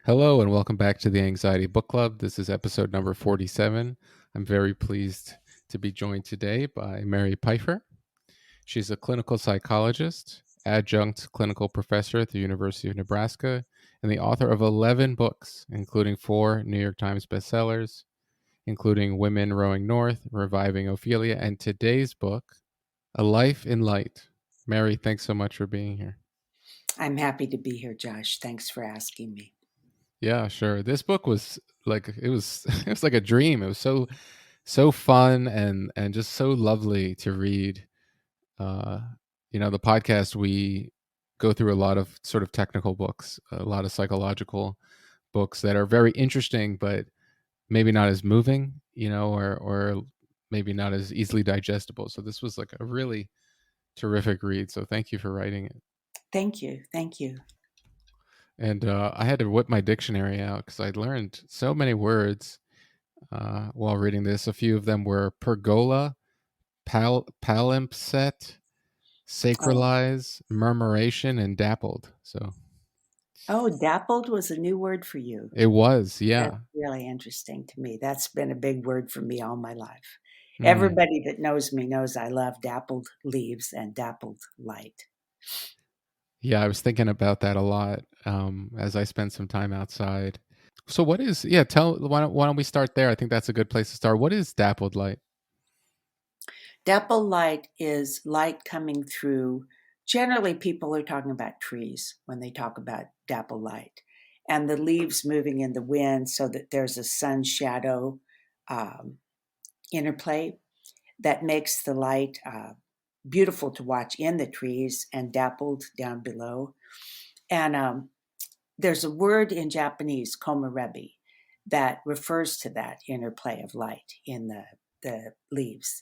Hello and welcome back to the Anxiety Book Club. This is episode number 47. I'm very pleased to be joined today by Mary Pipher. She's a clinical psychologist, adjunct clinical professor at the University of Nebraska, and the author of 11 books, including 4 New York Times bestsellers, including Women Rowing North, Reviving Ophelia, and today's book, A Life in Light. Mary, thanks so much for being here. I'm happy to be here, Josh. Thanks for asking me. Yeah, sure. This book was like it was it was like a dream. It was so fun and just so lovely to read. Uh the podcast, we go through a lot of sort of technical books, a lot of psychological books that are very interesting but maybe not as moving, or maybe not as easily digestible. So this was like a really terrific read. So thank you for writing it. Thank you. Thank you. And I had to whip my dictionary out because I'd learned so many words while reading this. A few of them were pergola, palimpsest, Oh, sacralize, murmuration, and dappled. So dappled was a new word for you. it was, That's yeah. really interesting to me. That's been a big word for me all my life. Mm. Everybody that knows me knows I love dappled leaves and dappled light. Yeah, I was thinking about that a lot as I spent some time outside. So what is, yeah, why don't we start there? I think that's a good place to start. What is dappled light? Dappled light is light coming through. Generally, people are talking about trees when they talk about dappled light, and the leaves moving in the wind so that there's a sun shadow um, interplay that makes the light beautiful to watch in the trees and dappled down below. And there's a word in Japanese, komarebi, that refers to that interplay of light in the leaves.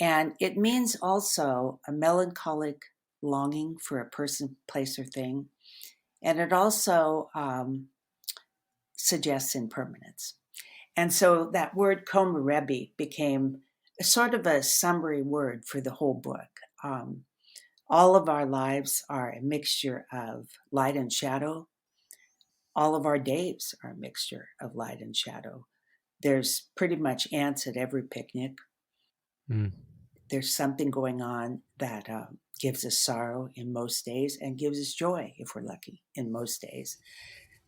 And it means also a melancholic longing for a person, place, or thing. And it also suggests impermanence. And so that word komarebi became sort of a summary word for the whole book. Um, all of our lives are a mixture of light and shadow. All of our days are a mixture of light and shadow. There's pretty much ants at every picnic. Mm. There's something going on that gives us sorrow in most days and gives us joy if we're lucky in most days.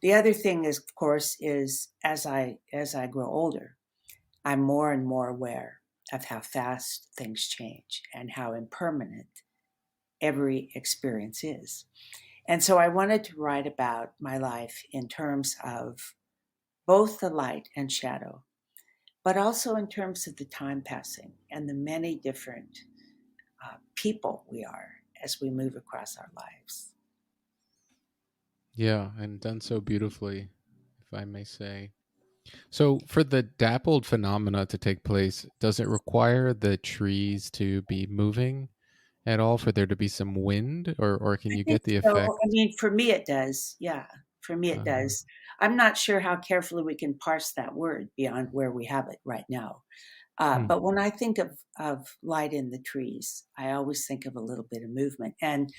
The other thing is, of course, is as I grow older, I'm more and more aware of how fast things change and how impermanent every experience is. And so I wanted to write about my life in terms of both the light and shadow, but also in terms of the time passing and the many different people we are as we move across our lives. Yeah, and done so beautifully, if I may say. So, for the dappled phenomena to take place, does it require the trees to be moving at all for there to be some wind, or can I you think get the so. I effect? mean, for me, it does. Yeah, for me, it Uh, does. I'm not sure how carefully we can parse that word beyond where we have it right now. hmm, But when I think of light in the trees, I always think of a little bit of movement. And,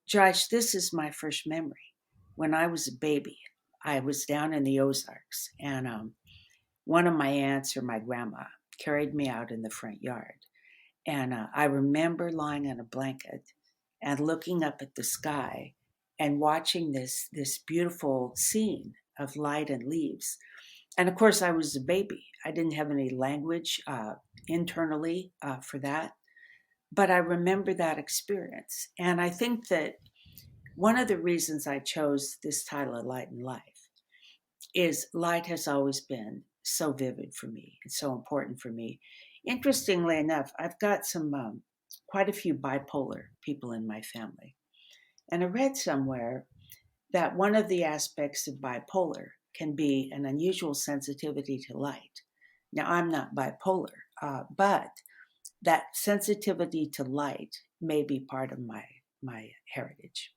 Josh, this is my first memory. When I was a baby, I was down in the Ozarks, and one of my aunts or my grandma carried me out in the front yard. And I remember lying on a blanket and looking up at the sky and watching this beautiful scene of light and leaves. And of course, I was a baby. I didn't have any language internally for that, but I remember that experience. And I think that one of the reasons I chose this title of Light and Life is light has always been so vivid for me. It's so important for me. Interestingly enough, I've got some quite a few bipolar people in my family. And I read somewhere that one of the aspects of bipolar can be an unusual sensitivity to light. Now, I'm not bipolar, but that sensitivity to light may be part of my heritage.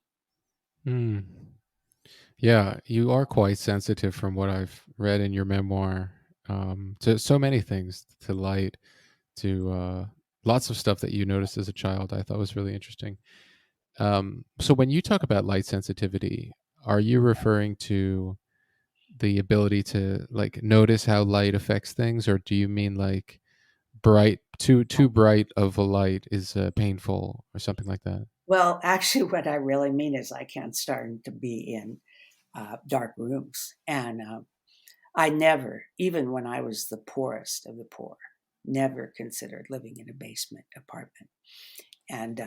hmm. Yeah, you are quite sensitive from what I've read in your memoir, to so many things, to light, to lots of stuff that you noticed as a child. I thought was really interesting. So when you talk about light sensitivity, are you referring to the ability to like notice how light affects things, or do you mean like bright, too bright of a light is painful, or something like that? Well, actually, what I really mean is I can't stand to be in dark rooms. And I never, even when I was the poorest of the poor, never considered living in a basement apartment. And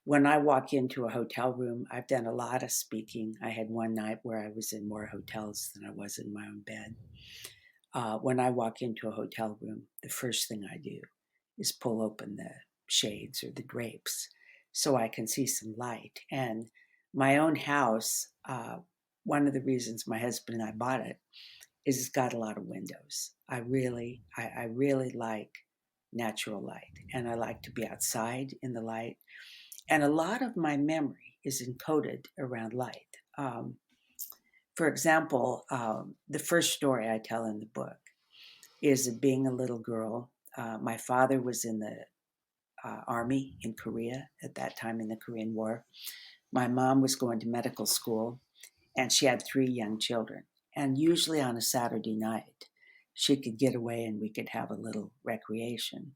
when I walk into a hotel room, I've done a lot of speaking. I had one night where I was in more hotels than I was in my own bed. When I walk into a hotel room, the first thing I do is pull open the shades or the drapes so I can see some light. And my own house, one of the reasons my husband and I bought it is it's got a lot of windows. I really like natural light, and I like to be outside in the light. And a lot of my memory is encoded around light. For example, the first story I tell in the book is of being a little girl. My father was in the army in Korea at that time in the Korean War. My mom was going to medical school, and she had three young children. And usually on a Saturday night, she could get away and we could have a little recreation.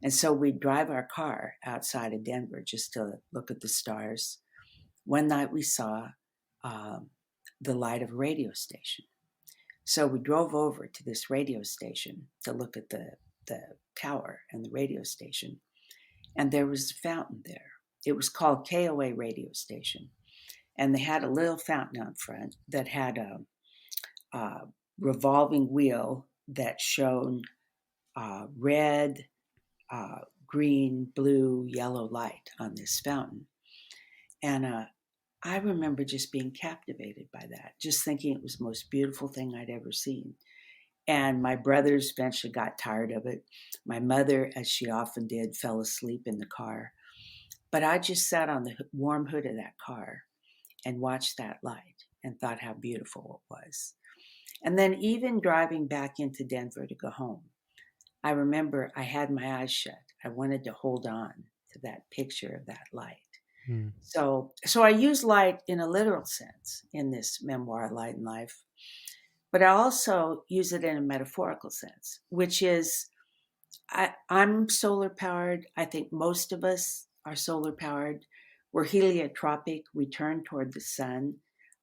And so we'd drive our car outside of Denver just to look at the stars. One night we saw um, the light of a radio station. So we drove over to this radio station to look at the tower and the radio station. And there was a fountain there. It was called KOA radio station. And they had a little fountain out front that had a revolving wheel that shone red, green, blue, yellow light on this fountain. And I remember just being captivated by that, just thinking it was the most beautiful thing I'd ever seen. And my brothers eventually got tired of it. My mother, as she often did, fell asleep in the car. But I just sat on the warm hood of that car and watched that light and thought how beautiful it was. And then, even driving back into Denver to go home, I remember I had my eyes shut. I wanted to hold on to that picture of that light. Hmm. So I use light in a literal sense in this memoir, Light and Life, but I also use it in a metaphorical sense, which is I'm solar powered. I think most of us are solar powered. We're heliotropic. We turn toward the sun.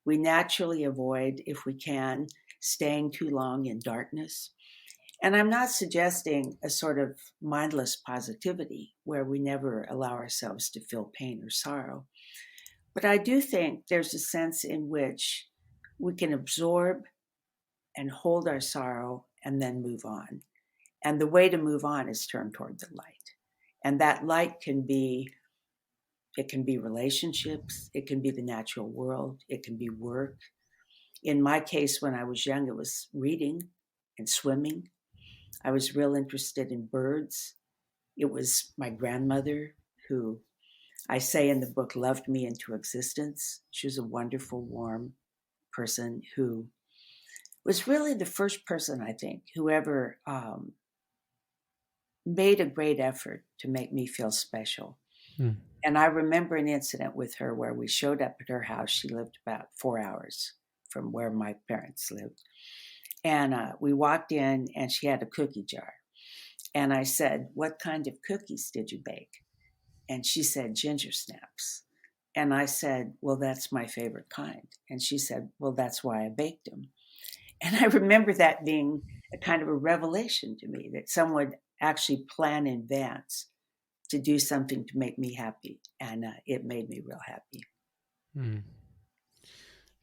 We naturally avoid, if we can, staying too long in darkness. And I'm not suggesting a sort of mindless positivity where we never allow ourselves to feel pain or sorrow. But I do think there's a sense in which we can absorb and hold our sorrow and then move on. And the way to move on is turn toward the light. And that light can be, it can be relationships, it can be the natural world, it can be work. In my case, when I was young, it was reading and swimming. I was real interested in birds. It was my grandmother who I say in the book loved me into existence. She was a wonderful, warm person who was really the first person, I think, who ever made a great effort to make me feel special. Hmm. And I remember an incident with her where we showed up at her house. She lived about 4 hours from where my parents lived. And we walked in, and she had a cookie jar. And I said, "What kind of cookies did you bake?" And she said, "Ginger snaps." And I said, "Well, that's my favorite kind." And she said, "Well, that's why I baked them." And I remember that being a kind of a revelation to me that someone actually plan in advance to do something to make me happy. And it made me real happy. Hmm.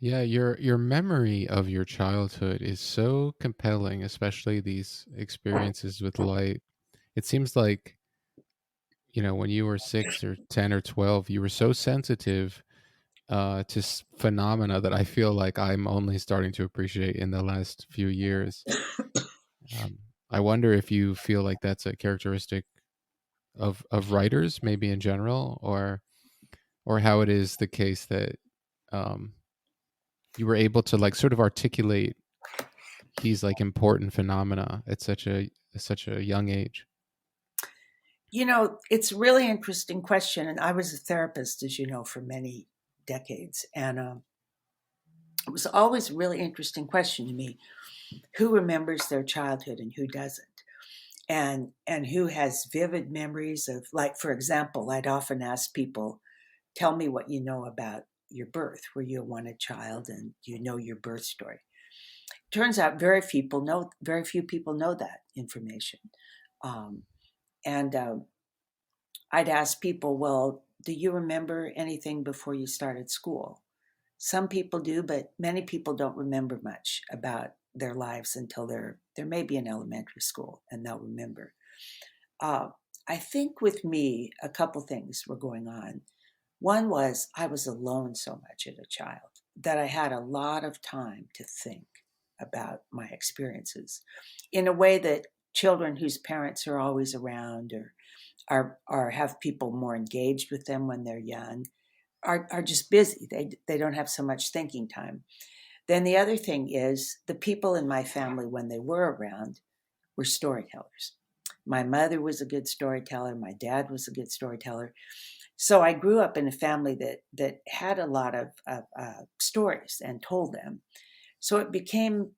Yeah, your memory of your childhood is so compelling, especially these experiences with light. It seems like, when you were 6 or 10 or 12, you were so sensitive to phenomena that I feel like I'm only starting to appreciate in the last few years. Um, I wonder if you feel like that's a characteristic of writers, maybe in general, or how it is the case that um, you were able to like sort of articulate these like important phenomena at such a young age. It's a really interesting question. And I was a therapist, as you know, for many decades. And it was always a really interesting question to me: who remembers their childhood and who doesn't? And who has vivid memories of, like, for example, I'd often ask people, tell me what you know about your birth. Were you a wanted child, and do you know your birth story? Turns out very few people know that information. Um, and I'd ask people, well, do you remember anything before you started school? Some people do, but many people don't remember much about their lives until they're maybe in elementary school, and they'll remember. Uh, I think with me, a couple things were going on. One was I was alone so much as a child that I had a lot of time to think about my experiences in a way that children whose parents are always around, or are have people more engaged with them when they're young, are just busy. They don't have so much thinking time. Then the other thing is the people in my family, when they were around, were storytellers. My mother was a good storyteller. My dad was a good storyteller. So I grew up in a family that had a lot of stories and told them. So it became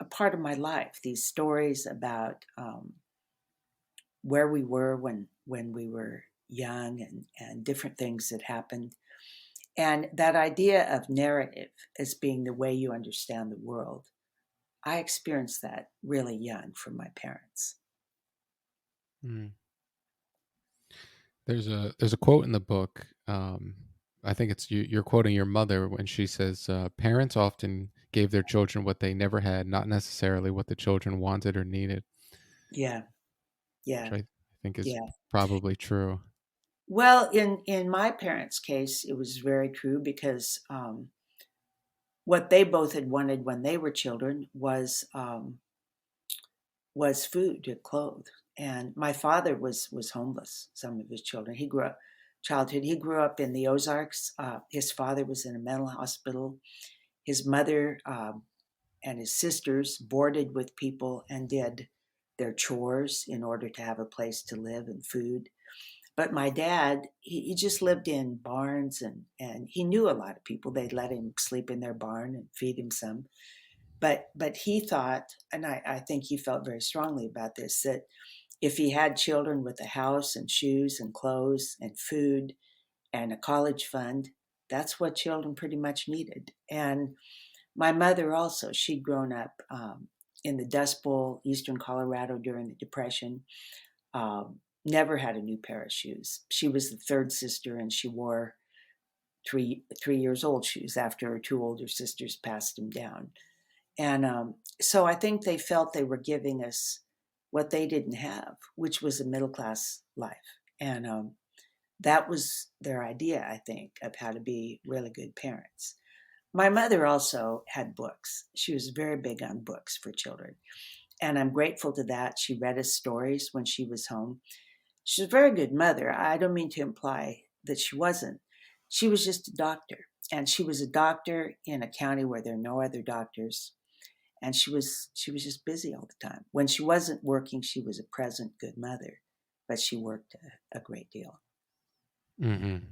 a part of my life. These stories about where we were when we were young, and different things that happened. And that idea of narrative as being the way you understand the world, I experienced that really young from my parents. Mm. There's a quote in the book. I think it's you're quoting your mother when she says, "Parents often gave their children what they never had, not necessarily what the children wanted or needed," Yeah, which yeah, I think is yeah. probably true. Well, in my parents' case, it was very true because what they both had wanted when they were children was food to clothe. And my father was homeless. Some of his children, he grew up in the Ozarks. His father was in a mental hospital. His mother and his sisters boarded with people and did their chores in order to have a place to live and food. But my dad, he just lived in barns, and he knew a lot of people. They'd let him sleep in their barn and feed him some. But he thought, and I think he felt very strongly about this, that if he had children with a house and shoes and clothes and food and a college fund, that's what children pretty much needed. And my mother also, she'd grown up in the Dust Bowl, eastern Colorado during the Depression. Never had a new pair of shoes. She was the third sister, and she wore 3 years old shoes after her two older sisters passed them down. And so I think they felt they were giving us what they didn't have, which was a middle class life. And that was their idea, I think, of how to be really good parents. My mother also had books. She was very big on books for children. And I'm grateful to that. She read us stories when she was home. She's a very good mother. I don't mean to imply that she wasn't. She was just a doctor. And she was a doctor in a county where there are no other doctors. And she was just busy all the time. When she wasn't working, she was a present good mother, but she worked a great deal.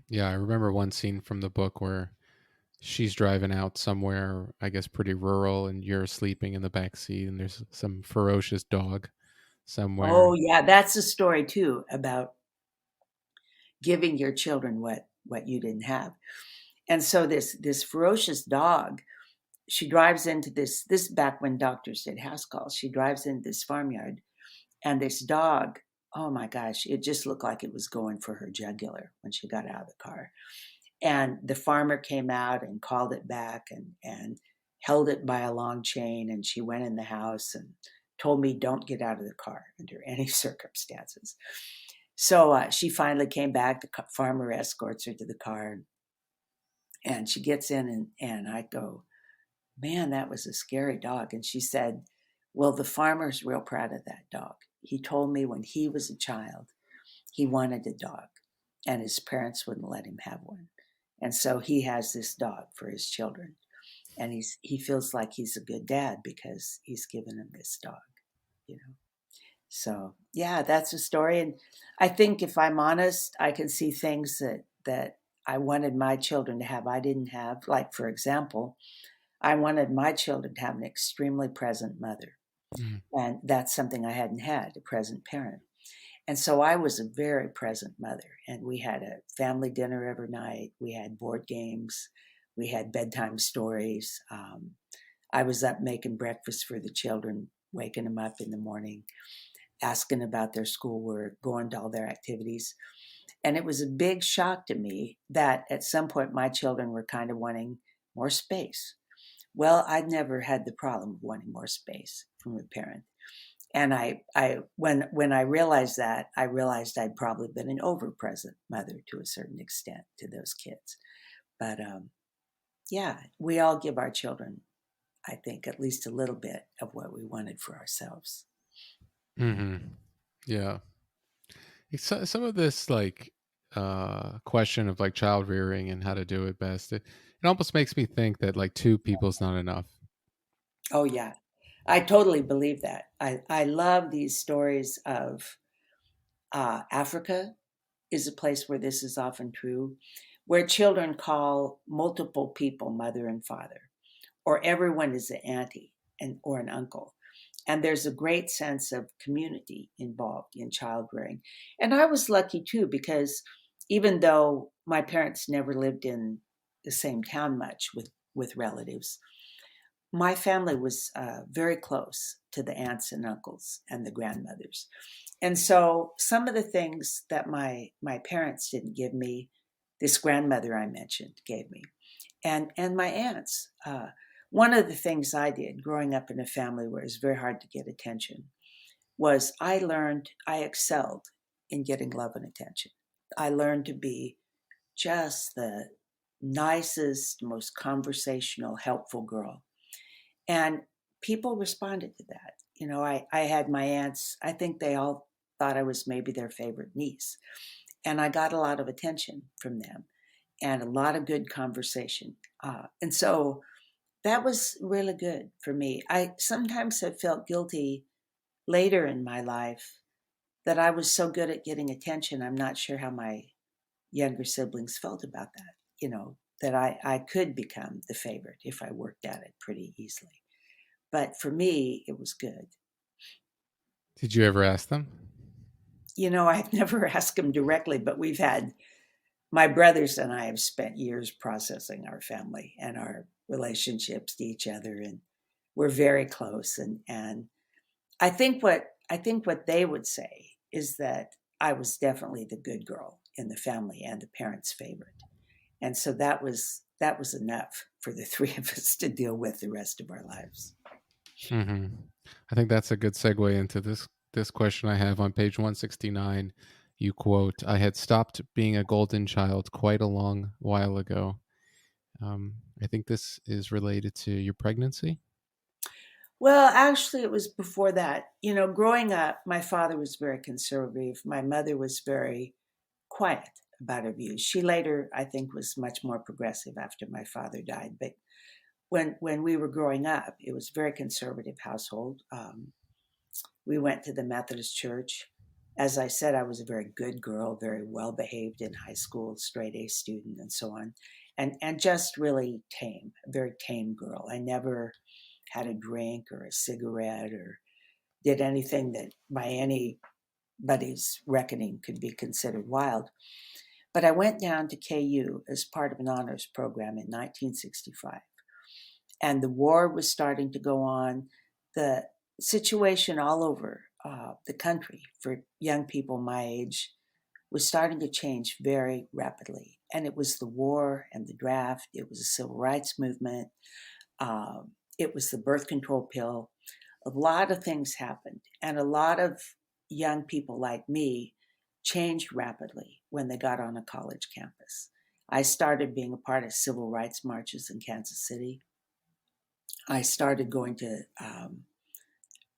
Yeah, I remember one scene from the book where she's driving out somewhere, I guess pretty rural, and you're sleeping in the back seat, and there's some ferocious dog Oh somewhere. yeah, that's a story too about giving your children what you didn't have. And so this ferocious dog, she drives into this back when doctors did house calls. She drives into this farmyard, and this dog, oh my gosh, it just looked like it was going for her jugular when she got out of the car. And the farmer came out and called it back, and held it by a long chain. And she went in the house and told me, don't get out of the car under any circumstances. So she finally came back. The farmer escorts her to the car, and she gets in, and I go, man, that was a scary dog. And she said, well, the farmer's real proud of that dog. He told me when he was a child, he wanted a dog, and his parents wouldn't let him have one. And so he has this dog for his children. and he feels like he's a good dad because he's given him this dog, you know. So yeah, that's a story. And I think if I'm honest, I can see things that I wanted my children to have I didn't have. Like for example, I wanted my children to have an extremely present mother. Mm. And that's something I hadn't had, a present parent. And so I was a very present mother. And we had a family dinner every night. We had board games. We had bedtime stories. I was up making breakfast for the children, waking them up in the morning, asking about their schoolwork, going to all their activities. And it was a big shock to me that at some point my children were kind of wanting more space. Well, I'd never had the problem of wanting more space from a parent. And when I realized that, I realized I'd probably been an over-present mother to a certain extent to those kids. But yeah, we all give our children, I think, at least a little bit of what we wanted for ourselves. Hmm. Yeah. Some of this like question of like child rearing and how to do it best, it almost makes me think that like two people's not enough. Oh yeah, I totally believe that. I love these stories of Africa is a place where this is often true, where children call multiple people mother and father, or everyone is an auntie and or an uncle. And there's a great sense of community involved in child rearing. And I was lucky too, because even though my parents never lived in the same town much with relatives, my family was very close to the aunts and uncles and the grandmothers. And so some of the things that my parents didn't give me, this grandmother I mentioned gave me, and my aunts. One of the things I did growing up in a family where it was very hard to get attention was I excelled in getting love and attention. I learned to be just the nicest, most conversational, helpful girl. And people responded to that. You know, I had my aunts, I think they all thought I was maybe their favorite niece. And I got a lot of attention from them and a lot of good conversation. And so that was really good for me. I sometimes have felt guilty later in my life that I was so good at getting attention. I'm not sure how my younger siblings felt about that, you know, that I could become the favorite if I worked at it pretty easily. But for me, it was good. Did you ever ask them? You know, I've never asked them directly, but we've had my brothers and I have spent years processing our family and our relationships to each other, and we're very close. And I think what they would say is that I was definitely the good girl in the family and the parents' favorite, and so that was enough for the three of us to deal with the rest of our lives. Hmm. I think that's a good segue into this question I have on page 169. You quote, "I had stopped being a golden child quite a long while ago." I think this is related to your pregnancy. Well, actually, it was before that. You know, growing up, my father was very conservative. My mother was very quiet about her views. She later, I think, was much more progressive after my father died. But when we were growing up, it was a very conservative household. We went to the Methodist church. As I said, I was a very good girl, very well behaved in high school, straight A student, and so on, and just really tame, a very tame girl. I never had a drink or a cigarette or did anything that by anybody's reckoning could be considered wild. But I went down to KU as part of an honors program in 1965. And the war was starting to go on. The situation all over the country for young people my age was starting to change very rapidly. And it was the war and the draft, it was the civil rights movement, it was the birth control pill. A lot of things happened, and a lot of young people like me changed rapidly when they got on a college campus. I started being a part of civil rights marches in Kansas City. I started going to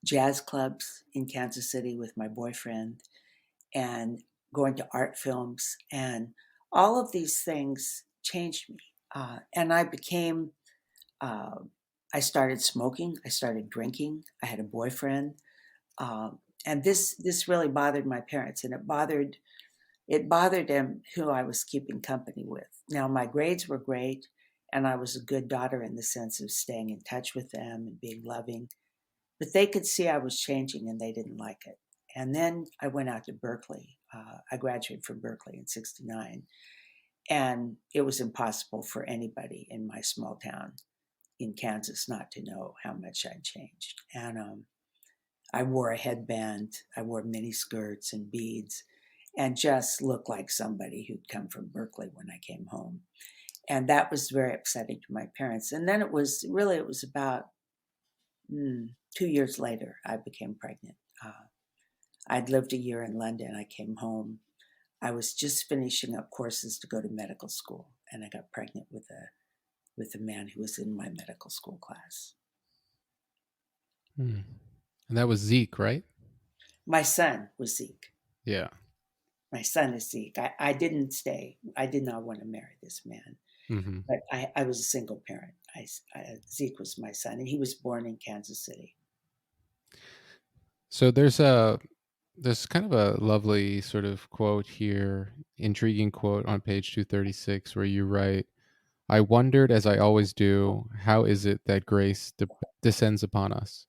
jazz clubs in Kansas City with my boyfriend and going to art films. And all of these things changed me. And I became Uh, I started smoking. I started drinking. I had a boyfriend, and this really bothered my parents, and it bothered them who I was keeping company with. Now my grades were great, and I was a good daughter in the sense of staying in touch with them and being loving, but they could see I was changing, and they didn't like it. And then I went out to Berkeley. I graduated from Berkeley in '69, and it was impossible for anybody in my small town in Kansas not to know how much I'd changed. And I wore a headband, I wore mini skirts and beads, and just looked like somebody who'd come from Berkeley when I came home. And that was very upsetting to my parents. And then it was about 2 years later, I became pregnant. I'd lived a year in London. I came home. I was just finishing up courses to go to medical school, and I got pregnant with a man who was in my medical school class. Hmm. And that was Zeke, right? My son was Zeke. Yeah. My son is Zeke. I didn't stay. I did not want to marry this man, Hmm. but I was a single parent. Zeke was my son, and he was born in Kansas City. So there's kind of a lovely sort of quote here, intriguing quote on page 236, where you write, "I wondered, as I always do, how is it that grace descends upon us?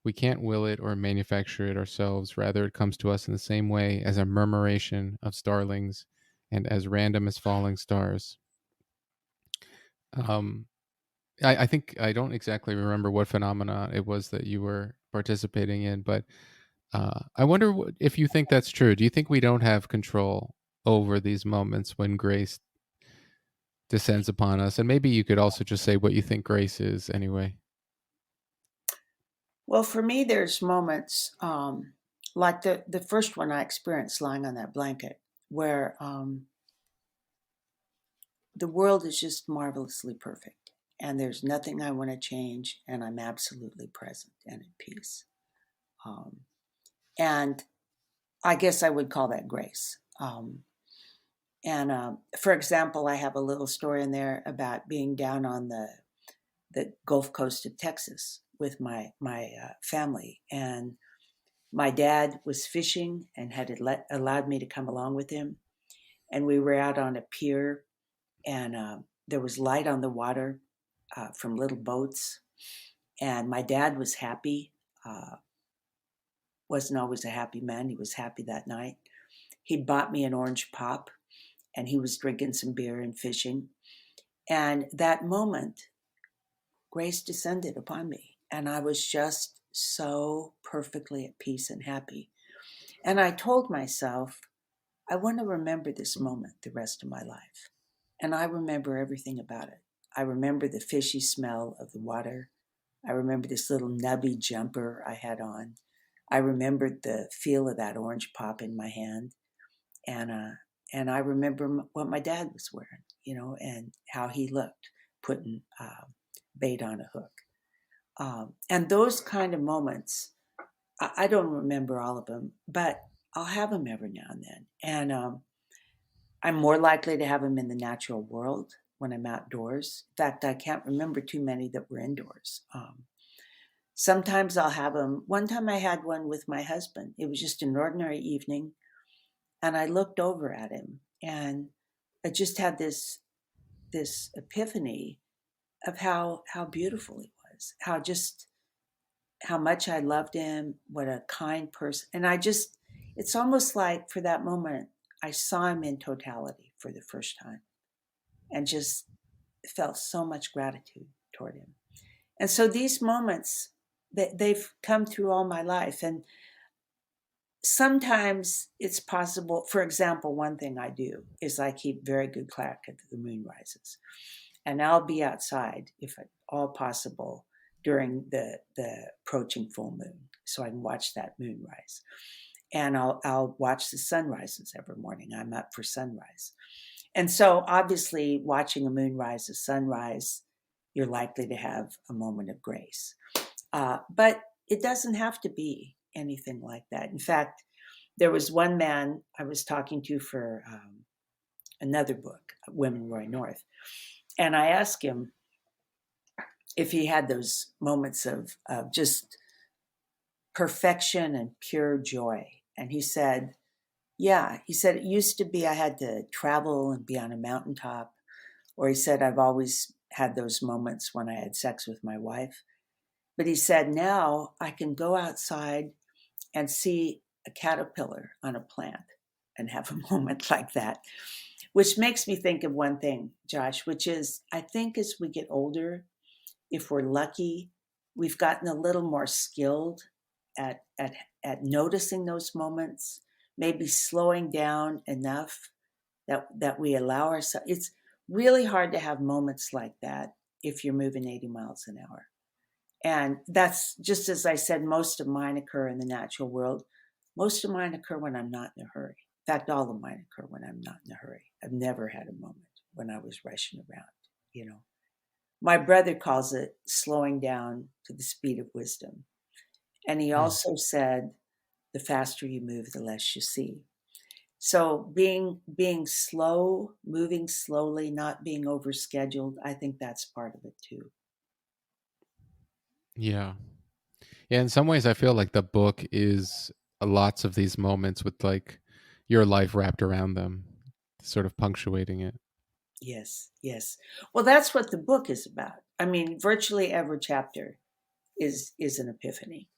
We can't will it or manufacture it ourselves. Rather, it comes to us in the same way as a murmuration of starlings and as random as falling stars." Um, I think I don't exactly remember what phenomena it was that you were participating in, but I wonder if you think that's true. Do you think we don't have control over these moments when grace descends upon us? And maybe you could also just say what you think grace is anyway. Well, for me, there's moments like the first one I experienced lying on that blanket, where the world is just marvelously perfect, and there's nothing I want to change, and I'm absolutely present and at peace. Um, and I guess I would call that grace. And for example, I have a little story in there about being down on the Gulf Coast of Texas with my family, and my dad was fishing and had allowed me to come along with him, and we were out on a pier, and there was light on the water from little boats, and my dad was happy. Wasn't always a happy man. He was happy that night. He bought me an orange pop, and he was drinking some beer and fishing. And that moment, grace descended upon me, and I was just so perfectly at peace and happy. And I told myself, I want to remember this moment the rest of my life. And I remember everything about it. I remember the fishy smell of the water. I remember this little nubby jumper I had on. I remembered the feel of that orange pop in my hand. And, uh, and I remember what my dad was wearing, and how he looked putting bait on a hook. And those kind of moments, I don't remember all of them, but I'll have them every now and then. And I'm more likely to have them in the natural world when I'm outdoors. In fact, I can't remember too many that were indoors. Sometimes I'll have them. One time I had one with my husband. It was just an ordinary evening, and I looked over at him, and I just had this epiphany of how beautiful he was, how much I loved him, what a kind person. And it's almost like for that moment, I saw him in totality for the first time and just felt so much gratitude toward him. And so these moments, they've come through all my life. And sometimes it's possible. For example, one thing I do is I keep very good track of the moon rises. And I'll be outside, if at all possible, during the approaching full moon, so I can watch that moon rise. And I'll watch the sunrises every morning. I'm up for sunrise. And so obviously watching a moonrise, a sunrise, you're likely to have a moment of grace. But it doesn't have to be anything like that. In fact, there was one man I was talking to for another book, Women Roy North. And I asked him, if he had those moments of just perfection and pure joy. And he said, yeah, he said, it used to be I had to travel and be on a mountaintop. Or he said, I've always had those moments when I had sex with my wife. But he said, now I can go outside and see a caterpillar on a plant and have a moment like that, which makes me think of one thing, Josh, which is I think as we get older, if we're lucky, we've gotten a little more skilled at at at noticing those moments, maybe slowing down enough that we allow ourselves. It's really hard to have moments like that if you're moving 80 miles an hour. And that's just as I said, most of mine occur in the natural world. Most of mine occur when I'm not in a hurry. In fact, all of mine occur when I'm not in a hurry. I've never had a moment when I was rushing around, you know. My brother calls it slowing down to the speed of wisdom. And he Hmm. also said, the faster you move, the less you see. So being slow, moving slowly, not being overscheduled, I think that's part of it too. Yeah. Yeah, in some ways I feel like the book is lots of these moments with like your life wrapped around them, sort of punctuating it. Yes, yes. Well, that's what the book is about. I mean, virtually every chapter is an epiphany,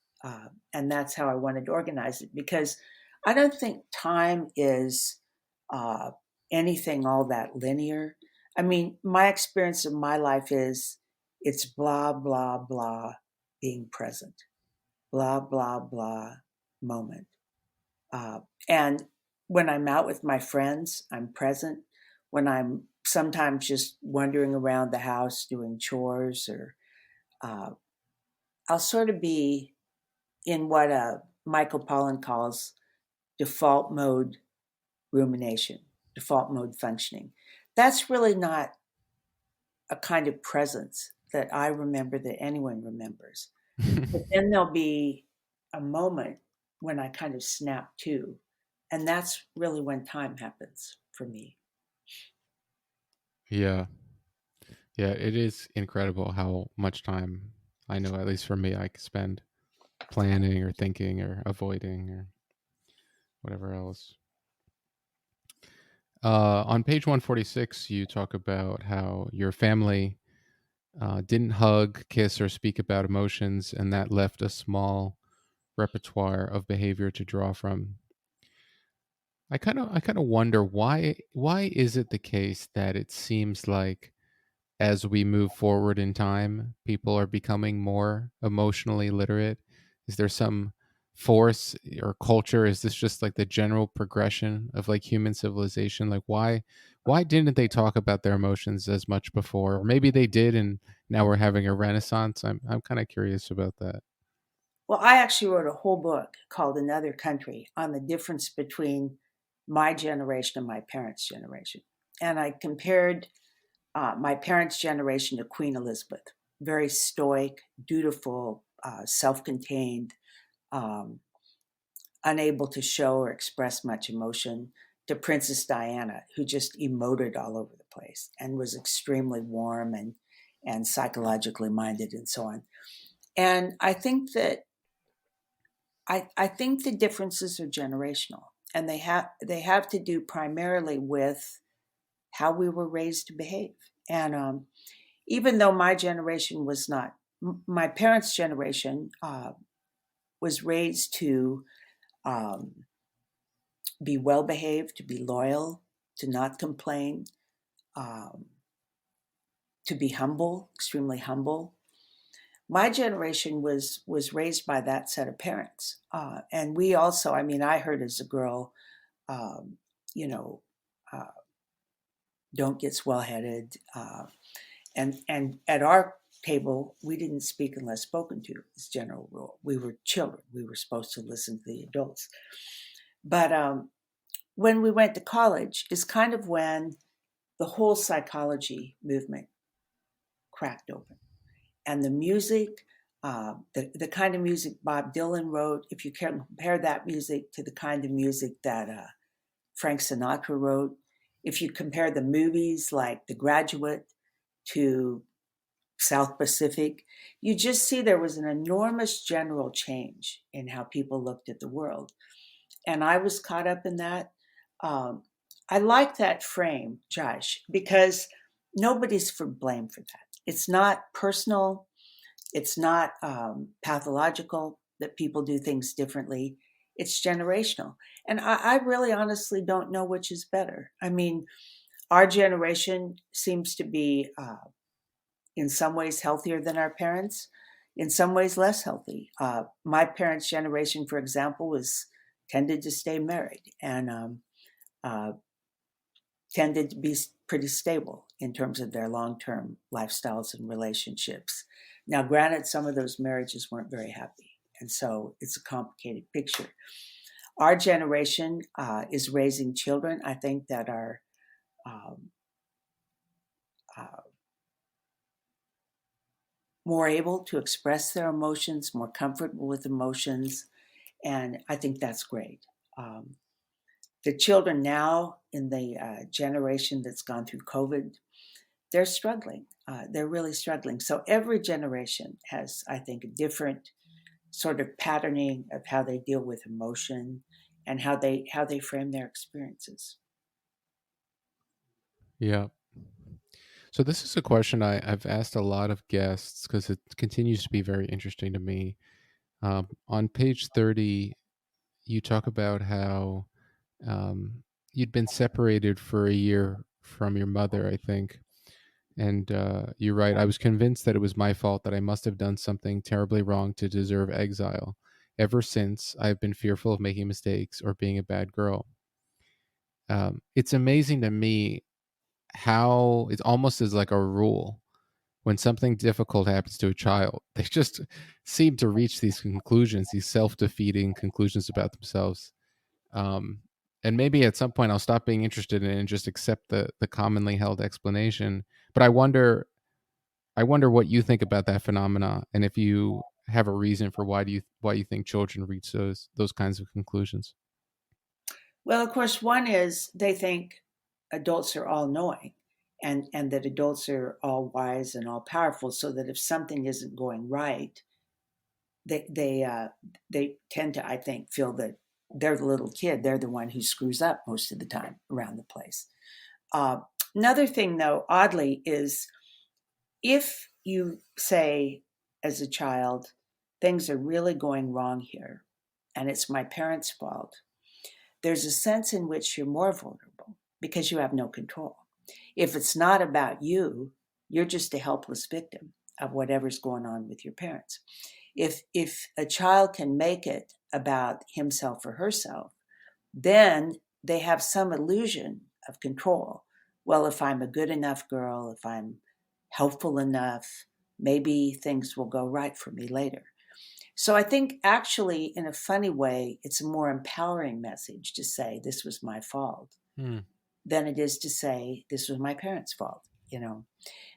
and that's how I wanted to organize it because I don't think time is uh, anything all that linear. I mean, my experience of my life is it's blah blah blah being present, blah blah blah moment. Uh, and when I'm out with my friends, I'm present. When I'm sometimes just wandering around the house doing chores, or uh, I'll sort of be in what Michael Pollan calls default mode rumination, default mode functioning. That's really not a kind of presence that I remember that anyone remembers. But then there'll be a moment when I kind of snap to, and that's really when time happens for me. Yeah. Yeah, it is incredible how much time I know, at least for me, I could spend planning or thinking or avoiding or whatever else. On page 146, you talk about how your family didn't hug, kiss, or speak about emotions, and that left a small repertoire of behavior to draw from. I kind of wonder why is it the case that it seems like as we move forward in time, people are becoming more emotionally literate? Is there some force or culture? Is this just like the general progression of like human civilization? Like why didn't they talk about their emotions as much before? Or maybe they did and now we're having a renaissance. I'm kind of curious about that. Well, I actually wrote a whole book called Another Country on the difference between my generation and my parents' generation. And I compared my parents' generation to Queen Elizabeth, very stoic, dutiful, self contained, um, unable to show or express much emotion, to Princess Diana, who just emoted all over the place and was extremely warm and psychologically minded and so on. And I think the differences are generational, and they have to do primarily with how we were raised to behave. And even though my generation was not, my parents' generation was raised to um, be well behaved, to be loyal, to not complain, um, to be humble, extremely humble. My generation was raised by that set of parents, and we also. I mean, I heard as a girl, um, you know, uh, don't get swell headed, and at our table we didn't speak unless spoken to. As general rule, we were children. We were supposed to listen to the adults. But when we went to college is kind of when the whole psychology movement cracked open. And the music, the kind of music Bob Dylan wrote, if you can compare that music to the kind of music that Frank Sinatra wrote, if you compare the movies like The Graduate to South Pacific, you just see there was an enormous general change in how people looked at the world. And I was caught up in that. Um, I like that frame, Josh, because nobody's for blame for that. It's not personal. It's not pathological that people do things differently. It's generational. And I really honestly don't know which is better. I mean, our generation seems to be, in some ways, healthier than our parents, in some ways, less healthy. My parents' generation, for example, was tended to stay married and uh, tended to be pretty stable in terms of their long-term lifestyles and relationships. Now, granted, some of those marriages weren't very happy, and so it's a complicated picture. Our generation is raising children, I think, that are um, uh, more able to express their emotions, more comfortable with emotions, and I think that's great. Um, the children now in the generation that's gone through COVID, they're struggling. They're really struggling. So every generation has, I think, a different sort of patterning of how they deal with emotion and how they frame their experiences. Yeah. So this is a question I've asked a lot of guests because it continues to be very interesting to me. On page 30, you talk about how um, you'd been separated for a year from your mother, I think. And you're right. I was convinced that it was my fault, that I must have done something terribly wrong to deserve exile. Ever since, I've been fearful of making mistakes or being a bad girl. It's amazing to me how it's almost as like a rule when something difficult happens to a child, they just seem to reach these conclusions, these self-defeating conclusions about themselves. Um, and maybe at some point I'll stop being interested in it and just accept the commonly held explanation. But I wonder what you think about that phenomena, and if you have a reason for why you think children reach those kinds of conclusions. Well, of course, one is they think adults are all knowing and that adults are all wise and all powerful, so that if something isn't going right, they tend to, I think, feel that they're the little kid. They're the one who screws up most of the time around the place. Uh, Another thing, though, oddly, is if you say as a child, things are really going wrong here, and it's my parents' fault, there's a sense in which you're more vulnerable because you have no control. If it's not about you, you're just a helpless victim of whatever's going on with your parents. If a child can make it about himself or herself, then they have some illusion of control. Well, if I'm a good enough girl, if I'm helpful enough, maybe things will go right for me later. So I think actually, in a funny way, it's a more empowering message to say this was my fault Hmm. than it is to say this was my parents' fault.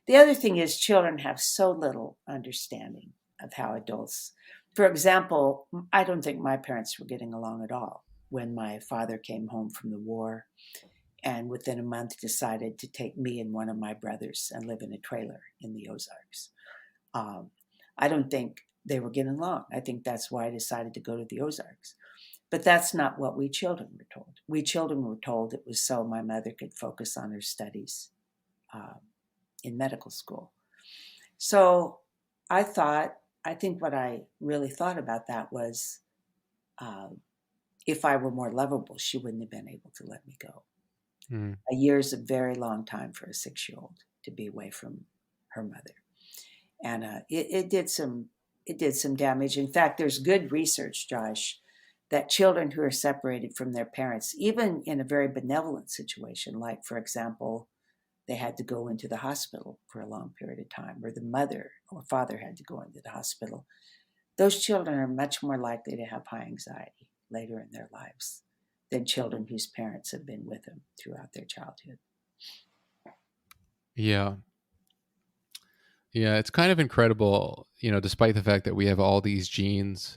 The other thing is children have so little understanding of how adults, for example, I don't think my parents were getting along at all when my father came home from the war and within a month decided to take me and one of my brothers and live in a trailer in the Ozarks. Um, I don't think they were getting along. I think that's why I decided to go to the Ozarks. But that's not what we children were told. We children were told it was so my mother could focus on her studies uh, in medical school. So I think what I really thought about that was uh, if I were more lovable, she wouldn't have been able to let me go. Hmm. A year is a very long time for a 6-year-old to be away from her mother. And it did some damage. In fact, there's good research, Josh, that children who are separated from their parents, even in a very benevolent situation, like for example, they had to go into the hospital for a long period of time, or the mother or father had to go into the hospital, those children are much more likely to have high anxiety later in their lives than children whose parents have been with them throughout their childhood. Yeah. Yeah, it's kind of incredible, despite the fact that we have all these genes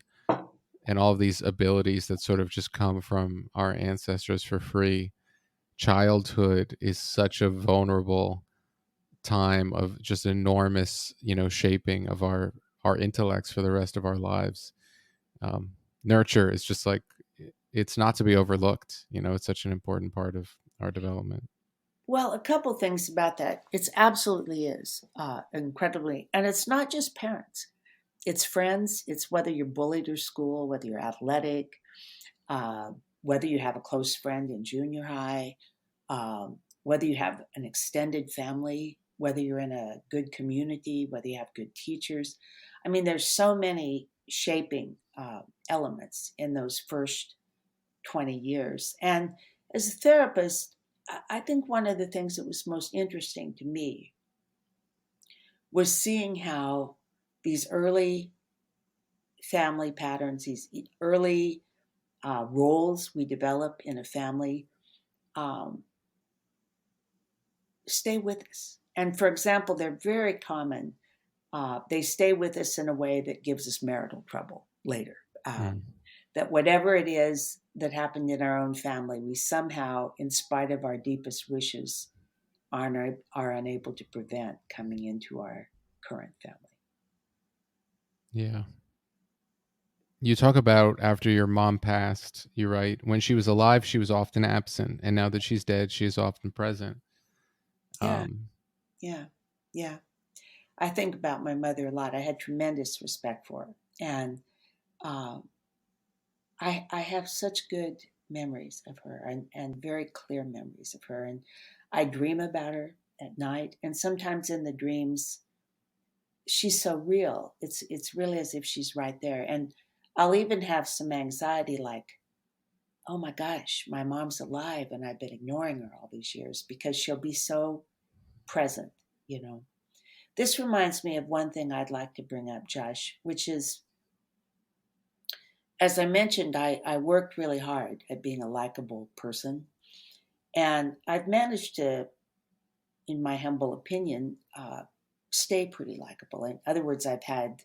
and all of these abilities that sort of just come from our ancestors for free. Childhood is such a vulnerable time of just enormous, shaping of our intellects for the rest of our lives. um, Nurture is just like, it's not to be overlooked. It's such an important part of our development. Well, a couple things about that. It's absolutely is incredibly, and it's not just parents. It's friends. It's whether you're bullied or school, whether you're athletic, uh, whether you have a close friend in junior high, whether you have an extended family, whether you're in a good community, whether you have good teachers. I mean, there's so many shaping elements in those first 20 years. And as a therapist, I think one of the things that was most interesting to me was seeing how these early family patterns, these early roles we develop in a family, um, stay with us. And for example, they're very common. They stay with us in a way that gives us marital trouble later. Mm. That whatever it is that happened in our own family, we somehow, in spite of our deepest wishes, are unable to prevent coming into our current family. Yeah. You talk about after your mom passed, you write, when she was alive, she was often absent. And now that she's dead, she is often present. Yeah, Um, yeah, yeah. I think about my mother a lot. I had tremendous respect for her, and um, I have such good memories of her, and very clear memories of her. And I dream about her at night, and sometimes in the dreams, she's so real. It's really as if she's right there. And I'll even have some anxiety, like, oh my gosh, my mom's alive, and I've been ignoring her all these years because she'll be so present. You know, this reminds me of one thing I'd like to bring up, Josh, which is, as I mentioned, I worked really hard at being a likable person. And I've managed to, in my humble opinion, stay pretty likable. In other words, I've had,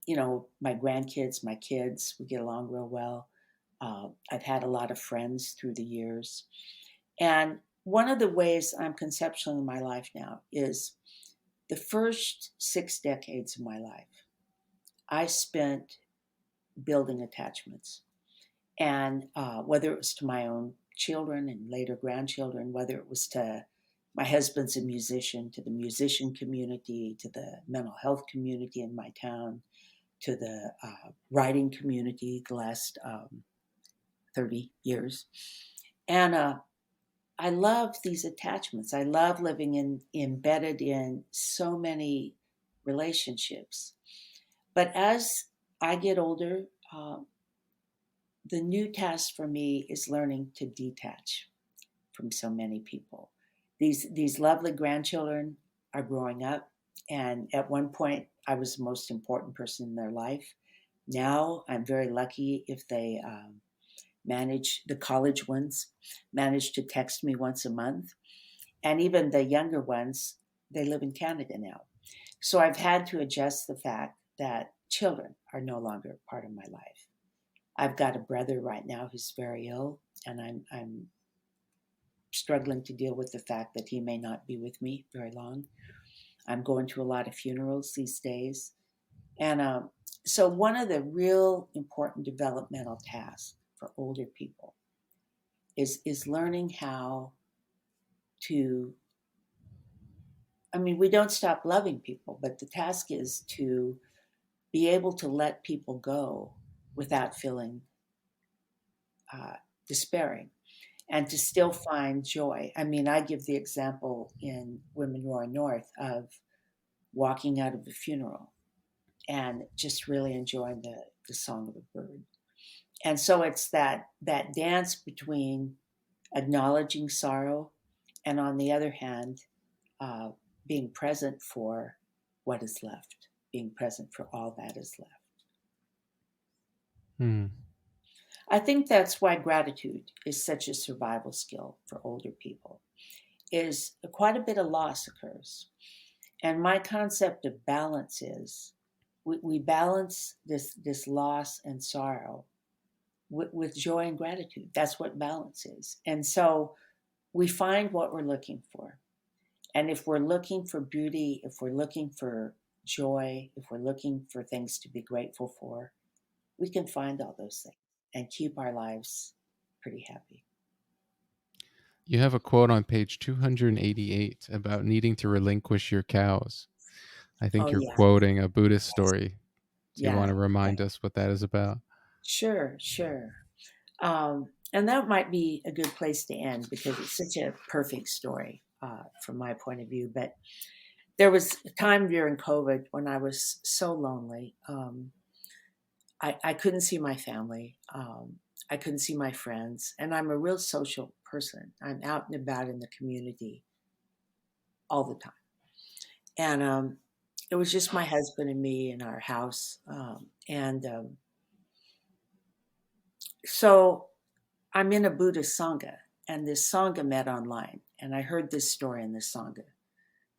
my grandkids, my kids, we get along real well. I've had a lot of friends through the years. And one of the ways I'm conceptualizing my life now is the first 6 decades of my life, I spent building attachments. And whether it was to my own children and later grandchildren, whether it was to my husband's a musician, to the musician community, to the mental health community in my town, to the writing community the last 30 years. And I love these attachments. I love living embedded in so many relationships. But as I get older, the new task for me is learning to detach from so many people. These lovely grandchildren are growing up, and at one point I was the most important person in their life. Now I'm very lucky if they manage, the college ones manage to text me once a month, and even the younger ones, they live in Canada now. So I've had to adjust the fact that children are no longer part of my life. I've got a brother right now who's very ill, and I'm struggling to deal with the fact that he may not be with me very long. I'm going to a lot of funerals these days. And so, one of the real important developmental tasks for older people is learning how to. I mean, we don't stop loving people, but the task is to be able to let people go without feeling uh, despairing and to still find joy. I mean, I give the example in Women Roar North of walking out of a funeral and just really enjoying the song of a bird. And so it's that dance between acknowledging sorrow and, on the other hand, uh, being present for what is left, being present for all that is left. mm, I think that's why gratitude is such a survival skill for older people. Is quite a bit of loss occurs. And my concept of balance is we balance this loss and sorrow with joy and gratitude. That's what balance is. And so we find what we're looking for. And if we're looking for beauty, if we're looking for joy, if we're looking for things to be grateful for, we can find all those things and keep our lives pretty happy. You have a quote on page 288 about needing to relinquish your cows. I think Oh, you're yeah. quoting a Buddhist story. Do you Yeah. want to Yeah. remind us what that is about? Sure. Sure. And that might be a good place to end because it's such a perfect story from my point of view. But there was a time during COVID when I was so lonely. I couldn't see my family. I couldn't see my friends. And I'm a real social person. I'm out and about in the community all the time. And it was just my husband and me in our house. So I'm in a Buddhist Sangha, and this Sangha met online. And I heard this story in this Sangha.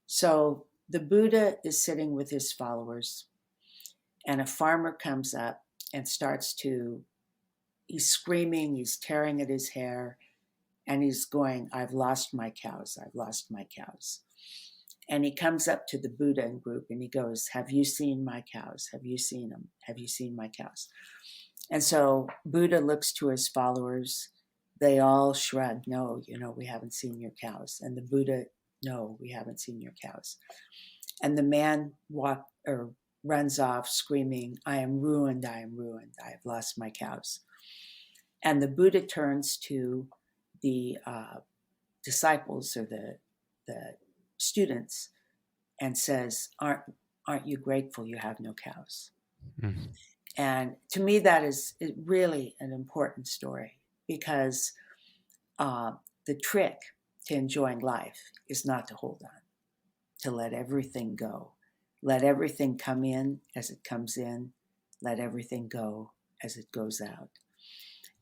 So the Buddha is sitting with his followers, and a farmer comes up and he's screaming, he's tearing at his hair, and he's going, I've lost my cows, I've lost my cows. And he comes up to the Buddha in group and he goes, have you seen my cows? Have you seen them? Have you seen my cows? And so Buddha looks to his followers. They all shrug, no, we haven't seen your cows. And the Buddha, no, we haven't seen your cows. And the man runs off screaming, I am ruined, I am ruined, I have lost my cows. And the Buddha turns to the disciples or the students and says, aren't you grateful you have no cows? Mm. And to me, that is really an important story because uh, the trick to enjoying life is not to hold on, to let everything go. Let everything come in as it comes in. Let everything go as it goes out.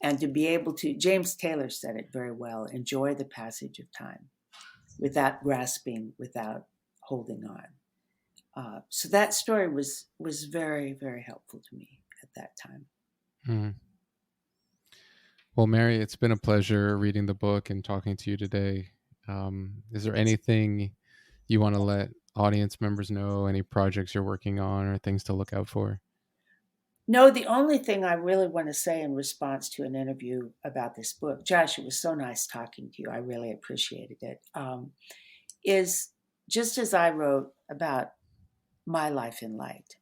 And to be able to, James Taylor said it very well, enjoy the passage of time without grasping, without holding on. So that story was very, very helpful to me at that time. Mm. Well, Mary, it's been a pleasure reading the book and talking to you today. Is there anything you want to let audience members know? Any projects you're working on or things to look out for? No, the only thing I really want to say in response to an interview about this book, Josh, it was so nice talking to you. I really appreciated it. Is just as I wrote about my life in light,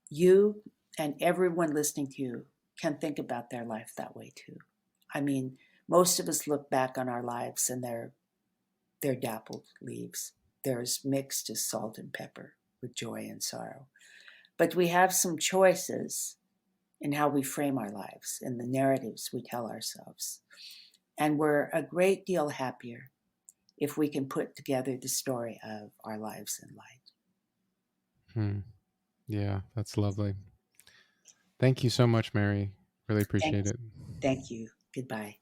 you and everyone listening to you can think about their life that way too. I mean, most of us look back on our lives and they're dappled leaves. They're as mixed as salt and pepper with joy and sorrow. But we have some choices in how we frame our lives, in the narratives we tell ourselves. And we're a great deal happier if we can put together the story of our lives in light. Hmm. Yeah, that's lovely. Thank you so much, Mary. Really Thank, appreciate it. thank you. Goodbye.